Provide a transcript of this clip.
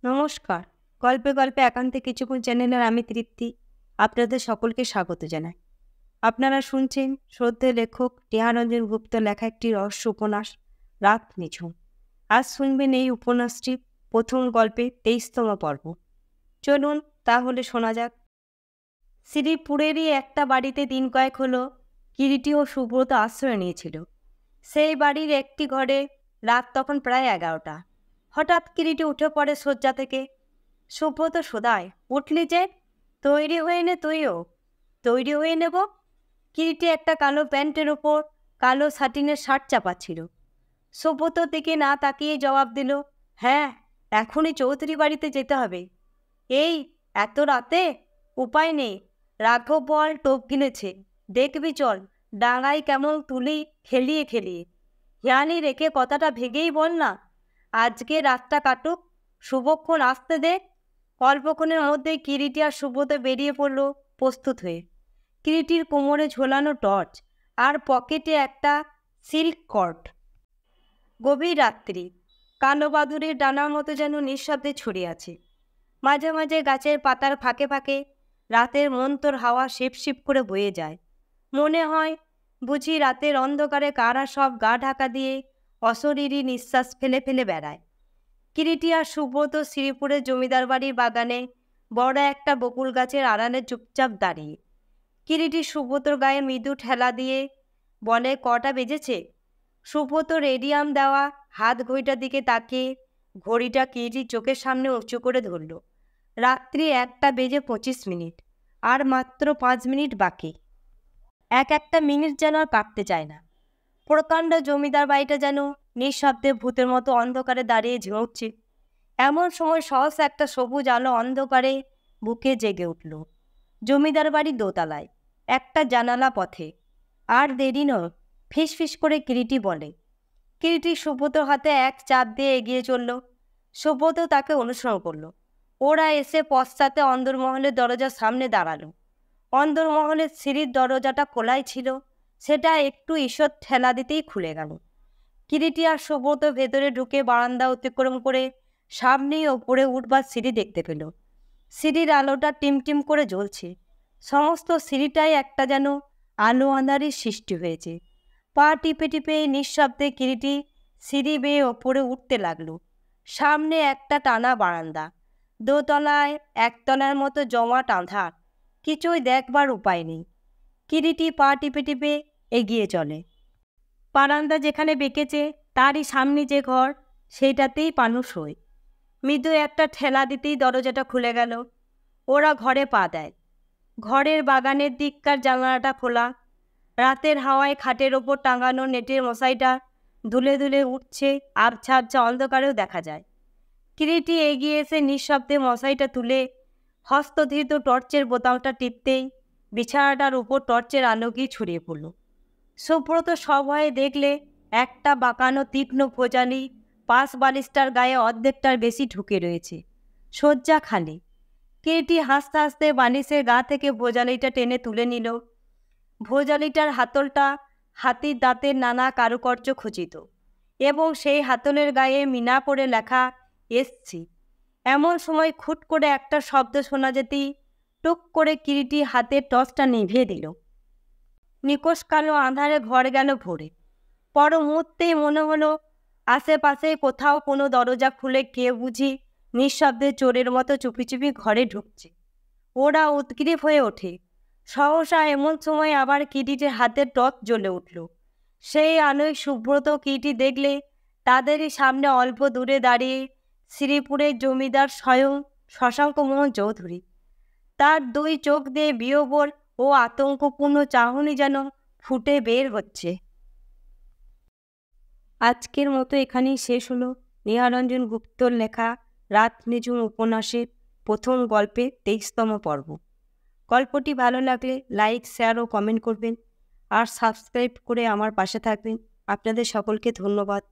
নমস্কার। গল্পে গল্পে একান্তে কিছুক্ষণ চ্যানেলের আমি তৃপ্তি আপনাদের সকলকে স্বাগত জানাই। আপনারা শুনছেন শ্রদ্ধেয় লেখক টিয়ারঞ্জন গুপ্ত লেখা একটি রহস্য উপন্যাস রাত নিঝুম। আজ শুনবেন এই উপন্যাসটির প্রথম গল্পে 23তম পর্ব। চলুন তাহলে শোনা যাক। শ্রীপুরেরই একটা বাড়িতে দিন কয়েক হলো কিরিটি ও সুব্রত আশ্রয় নিয়েছিল। সেই বাড়ির একটি ঘরে রাত তখন প্রায় 11টা। হঠাৎ কিরিটি উঠে পড়ে শয্যা থেকে। সুব্রত শোধায়, উঠলি যে? তৈরি হয়ে নে তুইও। তৈরি হয়ে নেব। কিরিটি একটা কালো প্যান্টের ওপর কালো সাটিনের শার্ট চাপাচ্ছিল। সুব্রতর দিকে না তাকিয়ে জবাব দিল, হ্যাঁ, এখনই চৌধুরী বাড়িতে যেতে হবে। এই এত রাতে? উপায় নেই, রাঘব বল টোপ কিনেছে, দেখবি চল, ডাঙায় কেমন তুলি খেলিয়ে খেলিয়ে। হিয়ানি রেখে কথাটা ভেঙেই বল না, আজকে রাতটা কাটুক, শুভক্ষণ আসতে দে। অল্পক্ষণের মধ্যেই কিরিটি আর সুব্রত বেরিয়ে পড়ল প্রস্তুত হয়ে। কিরিটির কোমরে ঝোলানো টর্চ আর পকেটে একটা সিল্ক কর্ড। গভীর রাত্রি, কালো বাদুড়ের ডানার মতো যেন নিঃশব্দে ছড়িয়ে আছে। মাঝে মাঝে গাছের পাতার ফাঁকে ফাঁকে রাতের মন্তর হাওয়া শিপ শিপ করে বয়ে যায়। মনে হয় বুঝি রাতের অন্ধকারে কারা সব গা ঢাকা দিয়ে অশরীরী নিঃশ্বাস ফেলে ফেলে বেড়ায়। কিরিটি আর সুব্রত শ্রীপুরের জমিদার বাড়ির বাগানে বড় একটা বকুল গাছের আড়ালে চুপচাপ দাঁড়িয়ে। কিরিটি সুব্রতর গায়ে মৃদু ঠেলা দিয়ে বলে, কটা বেজেছে? সুব্রত রেডিয়াম দেওয়া হাত ঘড়িটার দিকে তাকিয়ে ঘড়িটা কিরিটির চোখের সামনে উঁচু করে ধরল। রাত্রি 1:25। আর মাত্র 5 মিনিট বাকি। একটা মিনিট যেন আর কাটতে চায় না। প্রকাণ্ড জমিদার বাড়িটা যেন নিঃশব্দে ভূতের মতো অন্ধকারে দাঁড়িয়ে ঝিমুচ্ছে। এমন সময় সহসা একটা সবুজ আলো অন্ধকারে বুকে জেগে উঠল। জমিদার বাড়ির দোতলায় একটা জানালা পথে। আর দেরি নয়, ফিস ফিস করে কিরিটি বলে। কিরিটি সুব্রতর হাতে এক চাপ দিয়ে এগিয়ে চলল। সুব্রত তাকে অনুসরণ করল। ওরা এসে পশ্চাতে অন্দরমহলের দরজার সামনে দাঁড়ালো। অন্দরমহলের সিঁড়ির দরজাটা খোলাই ছিল, সেটা একটু ঈষৎ ঠেলা দিতেই খুলে গেল। কিরিটি আর সুব্রত ভেতরে ঢুকে বারান্দা অতিক্রম করে সামনেই ওপরে উঠবার সিঁড়ি দেখতে পেল। সিঁড়ির আলোটা টিমটিম করে জ্বলছে। সমস্ত সিঁড়িটাই একটা যেন আলো আঁধারির সৃষ্টি হয়েছে। পা টিপে টিপে নিঃশব্দে কিরিটি সিঁড়ি বেয়ে ওপরে উঠতে লাগলো। সামনে একটা টানা বারান্দা, দোতলায় একতলার মতো জমাট আঁধার, কিছুই দেখবার উপায় নেই। কিরিটি পা টিপে টিপে এগিয়ে চলে। বারান্দা যেখানে বেঁকেছে তারই সামনে যে ঘর, সেইটাতেই মানুষ হয়। মৃদু একটা ঠেলা দিতেই দরজাটা খুলে গেল। ওরা ঘরে পা দেয়। ঘরের বাগানের দিককার জানালাটা খোলা। রাতের হাওয়ায় খাটের ওপর টাঙানো নেটের মশাইটা দুলে দুলে উঠছে, আবছা আবছা অন্ধকারেও দেখা যায়। কিরিটি এগিয়ে এসে নিঃশব্দে মশাইটা তুলে হস্তধৃত টর্চের বোতামটা টিপতেই বিছানাটার উপর টর্চের আলো গিয়ে ছড়িয়ে পড়ল। সুব্রত সভয়ে দেখলে একটা বাঁকানো তীক্ষ্ণ ভোজালি পাশ বালিশটার গায়ে অর্ধেকটার বেশি ঢুকে রয়েছে। শয্যা খালি। কিরিটি হাসতে হাসতে বালিশের গা থেকে ভোজালিটা টেনে তুলে নিল। ভোজালিটার হাতলটা হাতির দাঁতের নানা কারুকার্য খচিত এবং সেই হাতলের গায়ে মিনা করে লেখা এসছি। এমন সময় খুট করে একটা শব্দ শোনা যেতেই টুক করে কিরিটি হাতের টর্চটা নিভিয়ে দিল। নিকোষ কালো আঁধারে ঘর গেল ভরে। পর মুহূর্তেই মনে হলো আশেপাশে কোথাও কোনো দরজা খুলে কে বুঝি নিঃশব্দে চোরের মতো চুপি চুপি ঘরে ঢুকছে। ওরা উদগ্রীব হয়ে ওঠে। সহসা এমন সময় আবার কিরিটির হাতের টর্চ জ্বলে উঠল। সেই আলোয় সুব্রত কিরিটি দেখলে তাদেরই সামনে অল্প দূরে দাঁড়িয়ে শ্রীপুরের জমিদার স্বয়ং শশাঙ্কমোহন চৌধুরী। তার দুই চোখ দিয়ে বিহ্বল ও আতঙ্কপূর্ণ চাহনি যেন ফুটে বের হচ্ছে। আজকের মতো এখানেই শেষ হলো টিয়ারঞ্জন গুপ্তর লেখা রাত নিঝুম উপন্যাসের প্রথম গল্পের 23তম পর্ব। গল্পটি ভালো লাগলে লাইক, শেয়ার ও কমেন্ট করবেন আর সাবস্ক্রাইব করে আমার পাশে থাকবেন। আপনাদের সকলকে ধন্যবাদ।